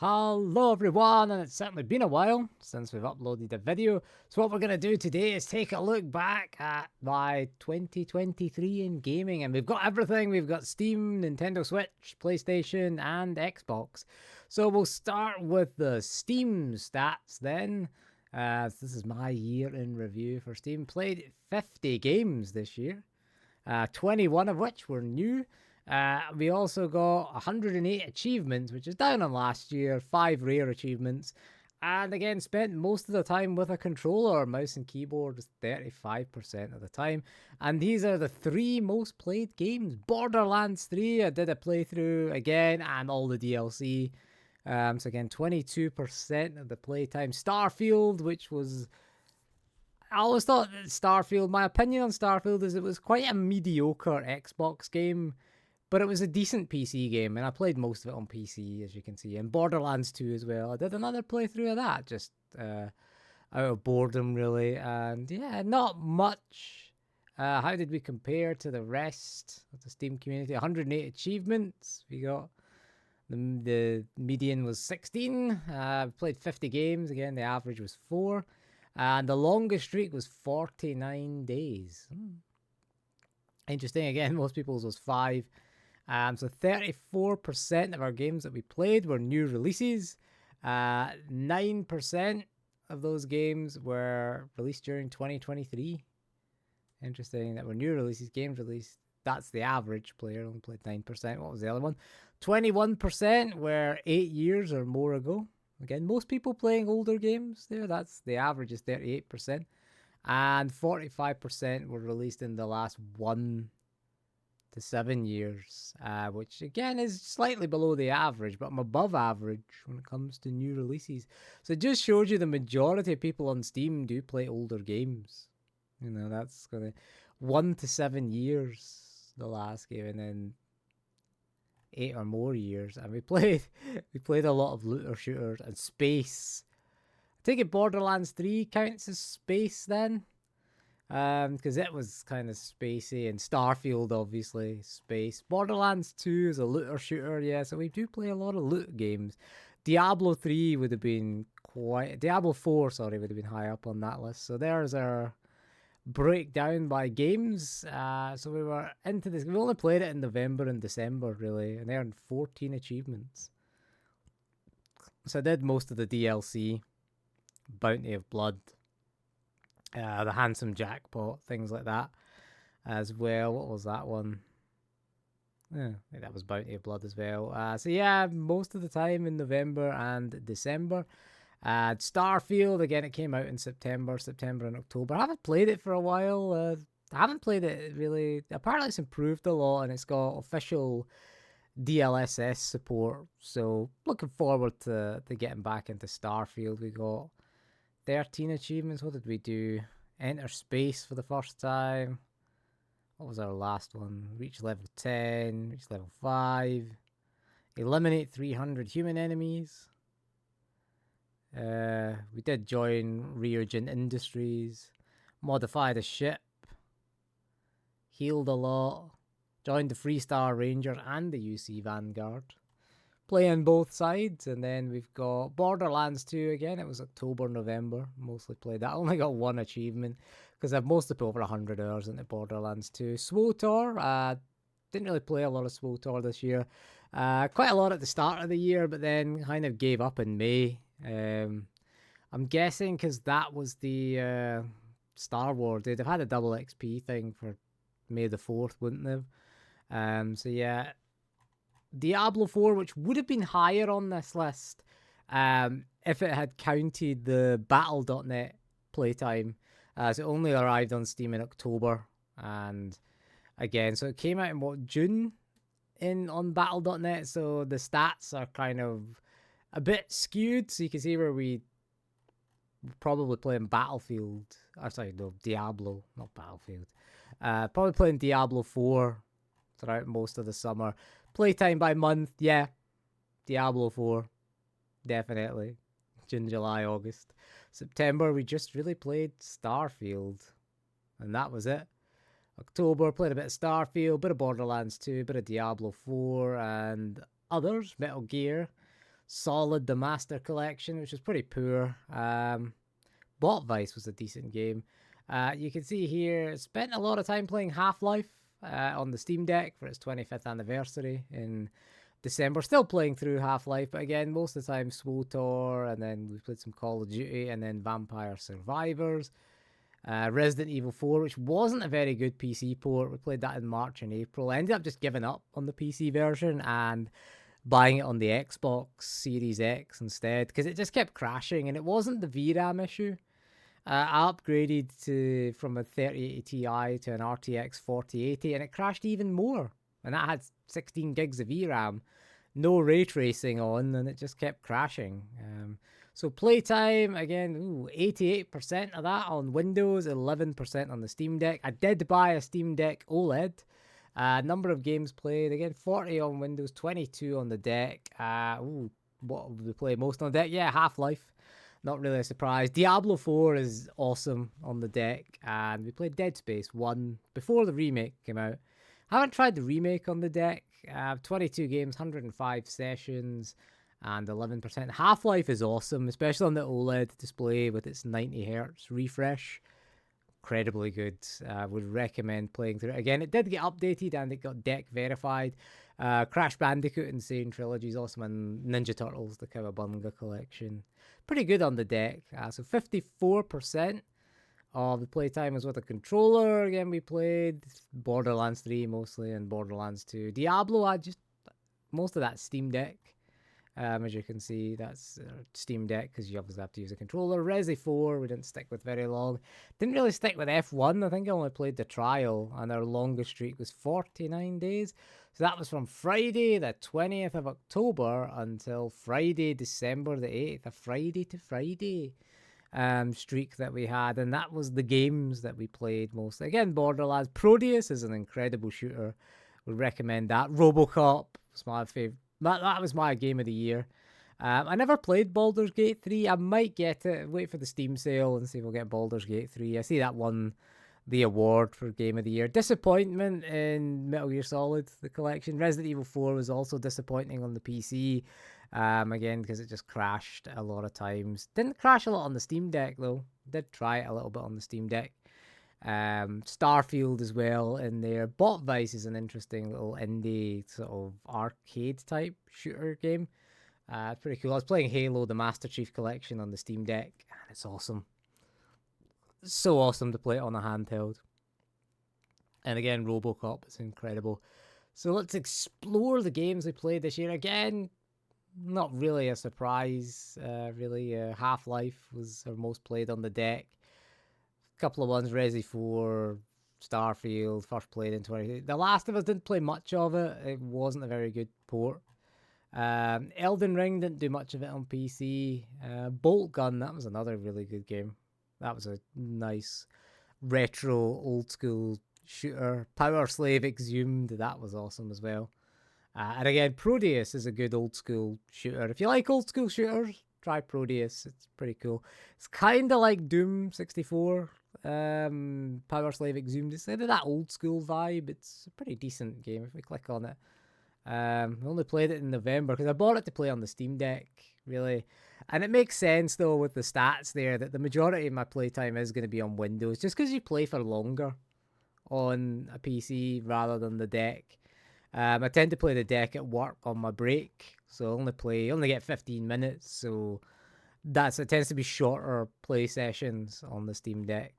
Hello everyone, and it's certainly been a while since we've uploaded a video. So what we're going to do today is take a look back at my 2023 in gaming, and we've got everything. We've got Steam, Nintendo Switch, PlayStation, and Xbox. So we'll start with the Steam stats then. This is my year in review for Steam. Played 50 games this year, 21 of which were new. We also got 108 achievements, which is down on last year, 5 rare achievements, and again, spent most of the time with a controller. Mouse and keyboard is 35% of the time. And these are the 3 most played games. Borderlands 3, I did a playthrough again, and all the DLC. So again, 22% of the playtime. Starfield, which was... I always thought that Starfield, my opinion on Starfield is it was quite a mediocre Xbox game, but it was a decent PC game, and I played most of it on PC, as you can see. And Borderlands 2 as well. I did another playthrough of that, just out of boredom, really. And yeah, not much. How did we compare to the rest of the Steam community? 108 achievements. We got the median was 16. Played 50 games. Again, the average was 4. And the longest streak was 49 days. Interesting. Again, most people's was 5. So 34% of our games that we played were new releases. 9% of those games were released during 2023. Interesting that were new releases, games released. That's the average player, only played 9%. What was the other one? 21% were 8 years or more ago. Again, most people playing older games there. That's the average is 38%. And 45% were released in the last 1 to 7 years, which again is slightly below the average, but I'm above average when it comes to new releases. So it just shows you the majority of people on Steam do play older games. You know, that's gonna 1 to 7 years the last game, and then 8 or more years. And we played a lot of looter shooters and space. I take it Borderlands 3 counts as space then. Because it was kind of spacey, and Starfield obviously space. Borderlands 2 is a looter shooter, yeah, so we do play a lot of loot games. Diablo 3 would have been Diablo 4, sorry, would have been high up on that list. So there's our breakdown by games. So we were into this. We only played it in November and December, really, and earned 14 achievements. So I did most of the DLC, Bounty of Blood, the Handsome Jackpot, things like that as well. What was that one? Yeah, I think that was Bounty of Blood as well. So yeah, most of the time in November and December. Starfield, again, it came out in September and October. I haven't played it for a while. I haven't played it really. Apparently it's improved a lot, and it's got official DLSS support. So looking forward to getting back into Starfield. We got 13 achievements. What did we do? Enter space for the first time. What was our last one? Reach level 10. Reach level 5. Eliminate 300 human enemies. We did join Ryujin Industries. Modified a ship. Healed a lot. Joined the Freestar Ranger and the UC Vanguard. Playing both sides. And then we've got Borderlands 2 again. It was October, November. Mostly played that. I only got 1 achievement because I've mostly put over 100 hours into Borderlands 2. SWTOR. Didn't really play a lot of SWTOR this year. Quite a lot at the start of the year, but then kind of gave up in May. I'm guessing because that was the Star Wars. They'd have had a double XP thing for May the 4th, wouldn't they? So yeah. Diablo 4, which would have been higher on this list if it had counted the Battle.net playtime, as it only arrived on Steam in October. And again, so it came out in June on Battle.net, so the stats are kind of a bit skewed. So you can see where we probably playing Battlefield, Diablo, not Battlefield. Probably playing Diablo 4 throughout most of the summer. Playtime by month, yeah. Diablo 4, definitely. June, July, August. September, we just really played Starfield. And that was it. October, played a bit of Starfield, bit of Borderlands 2, bit of Diablo 4, and others, Metal Gear. Solid, the Master Collection, which was pretty poor. Bot Vice was a decent game. You can see here, spent a lot of time playing Half-Life on the Steam Deck for its 25th anniversary in December. Still playing through Half-Life, but again, most of the time SWTOR, and then we played some Call of Duty, and then Vampire Survivors. Resident Evil 4, which wasn't a very good PC port. We played that in March and April. I ended up just giving up on the PC version and buying it on the Xbox Series X instead, because it just kept crashing, and it wasn't the VRAM issue. I upgraded from a 3080 Ti to an RTX 4080, and it crashed even more. And that had 16 gigs of VRAM, no ray tracing on, and it just kept crashing. So playtime, again, 88% of that on Windows, 11% on the Steam Deck. I did buy a Steam Deck OLED. Number of games played, again, 40 on Windows, 22 on the deck. What would we play most on the deck? Yeah, Half-Life. Not really a surprise. Diablo 4 is awesome on the deck. And we played Dead Space 1 before the remake came out. Haven't tried the remake on the deck. 22 games, 105 sessions, and 11%. Half-Life is awesome, especially on the OLED display with its 90Hz refresh. Incredibly good. Would recommend playing through it. Again, it did get updated and it got deck verified. Crash Bandicoot Insane Trilogy is awesome, and Ninja Turtles, the Cowabunga collection. Pretty good on the deck. So 54% of the playtime was with a controller. Again, we played Borderlands 3 mostly and Borderlands 2. Diablo, I just most of that Steam Deck. As you can see, that's Steam Deck because you obviously have to use a controller. Resi 4, we didn't stick with very long. Didn't really stick with F1. I think I only played the trial, and our longest streak was 49 days. So that was from Friday, the 20th of October, until Friday, December the 8th. A Friday to Friday streak that we had, and that was the games that we played mostly. Again, Borderlands. Proteus is an incredible shooter. Would recommend that. RoboCop was my favorite. That was my game of the year. I never played Baldur's Gate 3. I might get it. Wait for the Steam sale and see if we'll get Baldur's Gate 3. I see that won the award for Game of the Year. Disappointment in Metal Gear Solid, the collection. Resident Evil 4 was also disappointing on the PC. Again, because it just crashed a lot of times. Didn't crash a lot on the Steam Deck, though. Did try it a little bit on the Steam Deck. Starfield as well in there. Bot Vice is an interesting little indie sort of arcade type shooter game. It's pretty cool. I was playing Halo, the Master Chief Collection on the Steam Deck, and it's awesome. So awesome to play it on a handheld. And again, RoboCop is incredible. So let's explore the games we played this year. Again, not really a surprise, really. Half-Life was our most played on the deck. Couple of ones, Resi 4, Starfield, first played in 20. The Last of Us didn't play much of it. It wasn't a very good port. Elden Ring didn't do much of it on PC. Bolt Gun, that was another really good game. That was a nice retro old school shooter. Power Slave Exhumed, that was awesome as well. And again, Proteus is a good old school shooter. If you like old school shooters, try Proteus. It's pretty cool. It's kind of like Doom 64. Power Slave Exhumed. It's kind of that old school vibe. It's a pretty decent game if we click on it. I only played it in November because I bought it to play on the Steam Deck, really. And it makes sense, though, with the stats there, that the majority of my playtime is going to be on Windows, just because you play for longer on a PC rather than the deck. I tend to play the deck at work on my break, so I only get 15 minutes, so it tends to be shorter play sessions on the Steam Deck.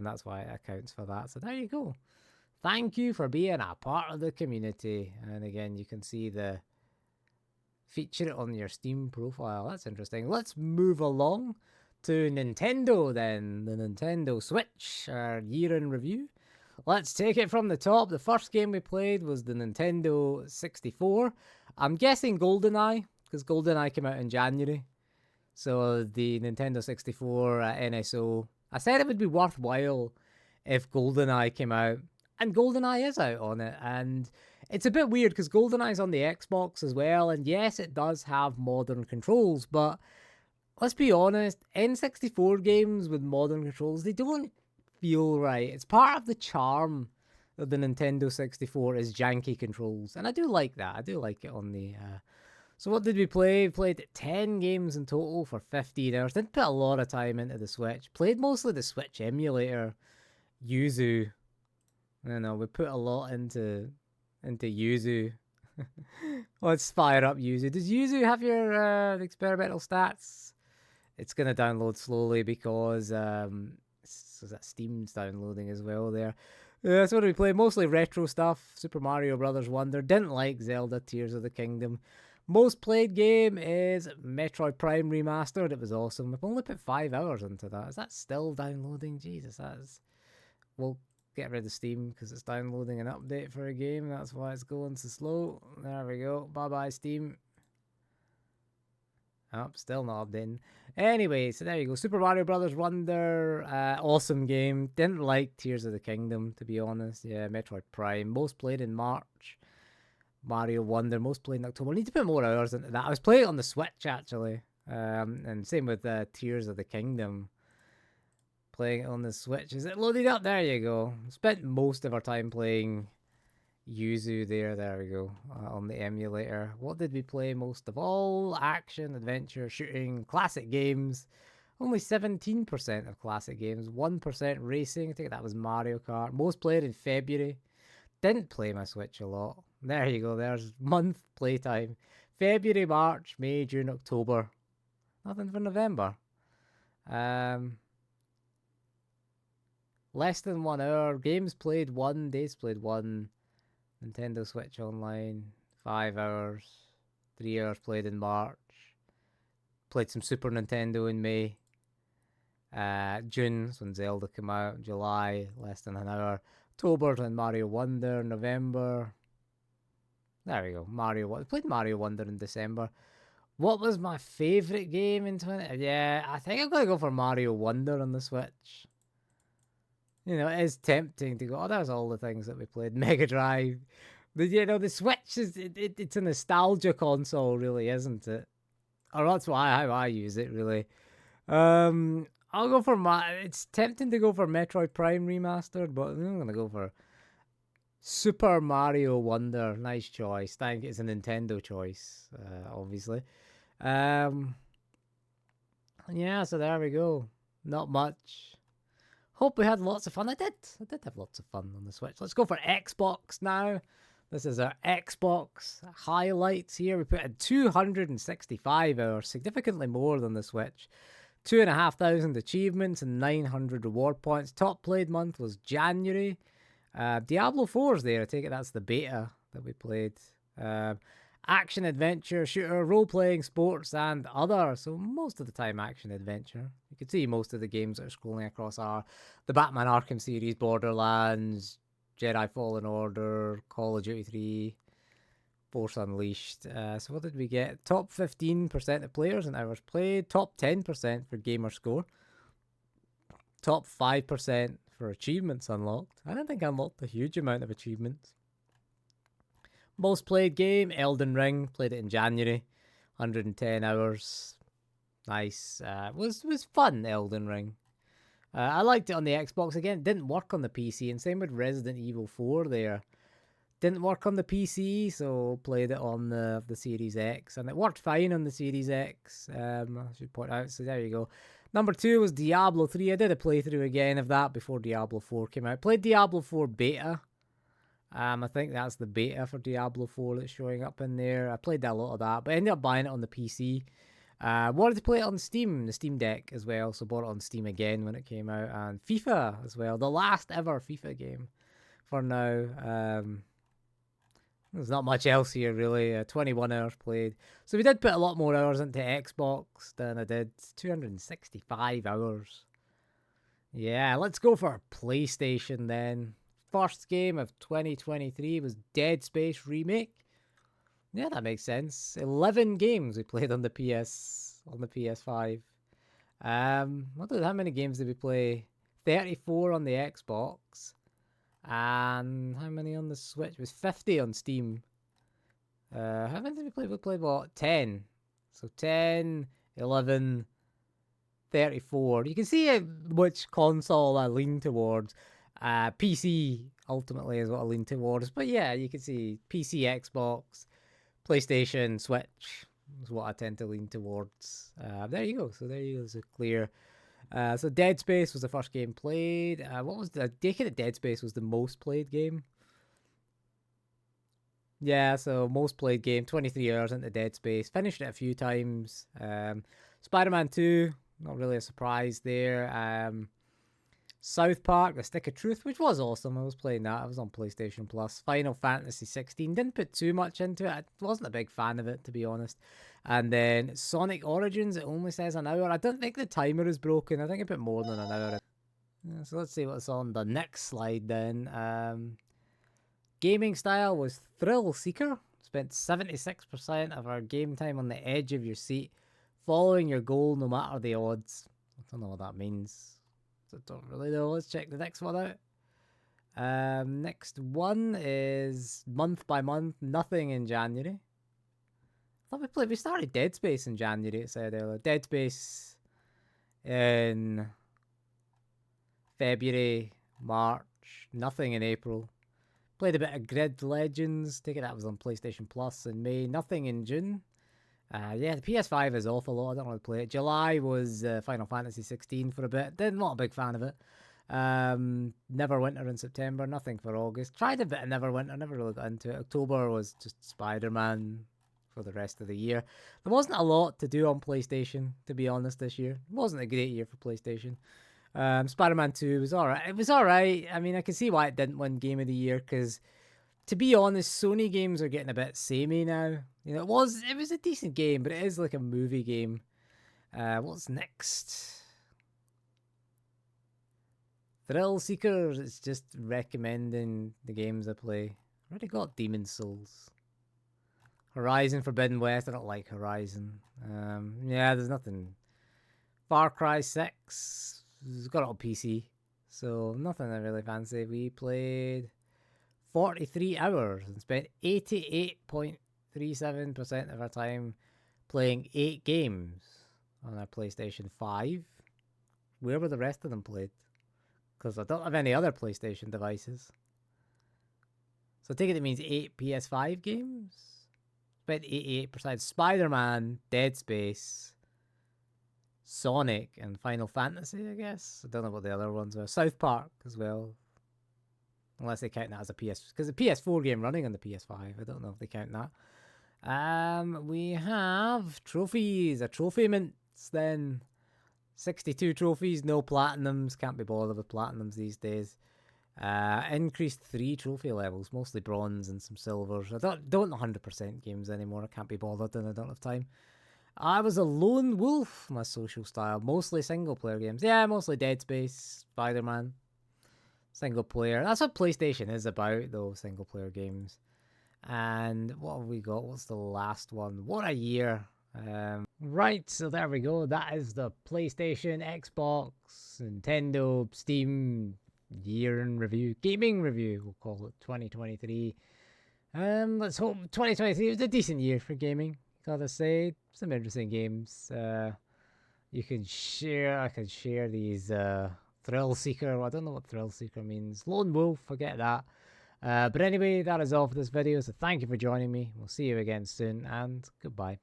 That's why it accounts for that. So there you go. Thank you for being a part of the community. And again, you can see feature it on your Steam profile. That's interesting. Let's move along to Nintendo then. The Nintendo Switch, our year in review. Let's take it from the top. The first game we played was the Nintendo 64. I'm guessing GoldenEye, because GoldenEye came out in January. So the Nintendo 64 NSO. I said it would be worthwhile if GoldenEye came out. And GoldenEye is out on it. And it's a bit weird because GoldenEye's on the Xbox as well. And yes, it does have modern controls. But let's be honest, N64 games with modern controls, they don't feel right. It's part of the charm of the Nintendo 64 is janky controls. And I do like that. I do like it on the So what did we play? We played 10 games in total for 15 hours. Didn't put a lot of time into the Switch. Played mostly the Switch emulator, Yuzu. I don't know, we put a lot into Yuzu. Let's fire up Yuzu. Does Yuzu have your experimental stats? It's going to download slowly because so that Steam's downloading as well there. So what do we play? Mostly retro stuff. Super Mario Brothers Wonder. Didn't like Zelda Tears of the Kingdom. Most played game is Metroid Prime Remastered. It was awesome. I've only put 5 hours into that. Is that still downloading? Jesus, that's... We'll get rid of Steam because it's downloading an update for a game. That's why it's going so slow. There we go. Bye-bye, Steam. Oh, still not updating. Anyway, so there you go. Super Mario Brothers Wonder, awesome game. Didn't like Tears of the Kingdom, to be honest. Yeah, Metroid Prime. Most played in March. Mario Wonder, most played in October. I need to put more hours into that. I was playing it on the Switch, actually. And same with Tears of the Kingdom. Playing it on the Switch. Is it loaded up? There you go. Spent most of our time playing Yuzu there. There we go. On the emulator. What did we play most of all? Action, adventure, shooting, classic games. Only 17% of classic games. 1% racing. I think that was Mario Kart. Most played in February. Didn't play my Switch a lot. There you go. There's month playtime. February, March, May, June, October. Nothing for November. Less than 1 hour. Games played 1. Days played 1. Nintendo Switch Online. 5 hours. 3 hours played in March. Played some Super Nintendo in May. June, when Zelda came out. July, less than an hour. October, when Mario Wonder. November. There we go. Played Mario Wonder in December. What was my favourite game in 20... Yeah, I think I'm going to go for Mario Wonder on the Switch. You know, it is tempting to go, oh, that's all the things that we played. Mega Drive. But, you know, the Switch is... It's a nostalgia console, really, isn't it? Or that's how I use it, really. I'll go for... It's tempting to go for Metroid Prime Remastered, but I'm going to go for... Super Mario Wonder, nice choice. Thank you. It's a Nintendo choice, obviously. Yeah, so there we go. Not much. Hope we had lots of fun. I did have lots of fun on the Switch. Let's go for Xbox now. This is our Xbox highlights here. We put in 265 hours, significantly more than the Switch. 2,500 achievements and 900 reward points. Top played month was January. Diablo 4's there. I take it that's the beta that we played. Action, adventure, shooter, role-playing, sports, and other. So most of the time action, adventure. You can see most of the games that are scrolling across are the Batman Arkham series, Borderlands, Jedi Fallen Order, Call of Duty 3, Force Unleashed. So what did we get? Top 15% of players and hours played. Top 10% for gamer score. Top 5% for achievements unlocked. I don't think I unlocked a huge amount of achievements. Most played game, Elden Ring. Played it in January. 110 hours. Nice. Was fun, Elden Ring. I liked it on the Xbox. Again, it didn't work on the PC. And same with Resident Evil 4 there. Didn't work on the PC, so played it on the Series X. And it worked fine on the Series X, I should point out. So there you go. Number 2 was Diablo 3. I did a playthrough again of that before Diablo 4 came out. Played Diablo 4 beta. I think that's the beta for Diablo 4 that's showing up in there. I played a lot of that, but I ended up buying it on the PC. Wanted to play it on Steam, the Steam Deck as well, so bought it on Steam again when it came out. And FIFA as well, the last ever FIFA game for now. There's not much else here, really. 21 hours played. So we did put a lot more hours into Xbox than I did. 265 hours. Yeah, let's go for PlayStation then. First game of 2023 was Dead Space Remake. Yeah, that makes sense. 11 games we played on the PS5. How many games did we play? 34 on the Xbox. And how many on the Switch? It was 50 on Steam. How many did we play? We played what? 10. So 10, 11, 34. You can see which console I lean towards. PC ultimately is what I lean towards. But yeah, you can see PC, Xbox, PlayStation, Switch. is what I tend to lean towards. There you go. So there you go. So clear. So Dead Space was the first game played. What was the Decade of Dead Space was the most played game? Yeah, so most played game, 23 hours into Dead Space. Finished it a few times. Spider-Man 2, not really a surprise there. South Park, The Stick of Truth, which was awesome. I was playing that. I was on PlayStation Plus. Final Fantasy 16. Didn't put too much into it. I wasn't a big fan of it, to be honest. And then Sonic Origins, it only says an hour. I don't think the timer is broken. I think I put more than an hour. Yeah, so let's see what's on the next slide then. Gaming style was Thrill Seeker. Spent 76% of our game time on the edge of your seat, following your goal no matter the odds. I don't know what that means. I don't really know. Let's check the next one out. Next one is month by month. Nothing in January. I thought we started Dead Space in January. It said earlier. Dead Space in February, March. Nothing in April. Played a bit of Grid Legends. Take it that was on PlayStation Plus in May. Nothing in June. Yeah, the PS5 is awful lot. I don't really play it. July was Final Fantasy 16 for a bit. Not a big fan of it. Neverwinter in September. Nothing for August. Tried a bit of Neverwinter. Never really got into it. October was just Spider-Man for the rest of the year. There wasn't a lot to do on PlayStation, to be honest, this year. It wasn't a great year for PlayStation. Spider-Man 2 was alright. It was alright. I mean, I can see why it didn't win Game of the Year, because to be honest, Sony games are getting a bit samey now. You know, it was a decent game, but it is like a movie game. What's next? Thrill Seekers. It's just recommending the games I play. I already got Demon's Souls. Horizon Forbidden West. I don't like Horizon. Yeah, there's nothing. Far Cry 6. It's got it on PC, so nothing I really fancy. We played 43 hours and spent 88.37% of our time playing 8 games on our PlayStation 5. Where were the rest of them played? Because I don't have any other PlayStation devices. So I take it means 8 PS5 games. Spent 88%. Spider-Man, Dead Space, Sonic, and Final Fantasy, I guess. I don't know what the other ones are. South Park as well. Unless they count that as a PS... Because the PS4 game running on the PS5. I don't know if they count that. We have trophies. A trophy mints then. 62 trophies. No platinums. Can't be bothered with platinums these days. Increased 3 trophy levels. Mostly bronze and some silvers. I don't 100% games anymore. I can't be bothered and I don't have time. I was a lone wolf, my social style. Mostly single player games. Yeah, mostly Dead Space, Spider-Man. Single player. That's what PlayStation is about, though, single player games. And what have we got? What's the last one? What a year. Right, so there we go. That is the PlayStation, Xbox, Nintendo, Steam year in review. Gaming review, we'll call it 2023. Let's hope 2023 was a decent year for gaming. Gotta say, some interesting games. You can share. I can share these. Thrill Seeker. Well, I don't know what Thrill Seeker means. Lone Wolf. Forget that. But anyway, that is all for this video. So thank you for joining me. We'll see you again soon, and goodbye.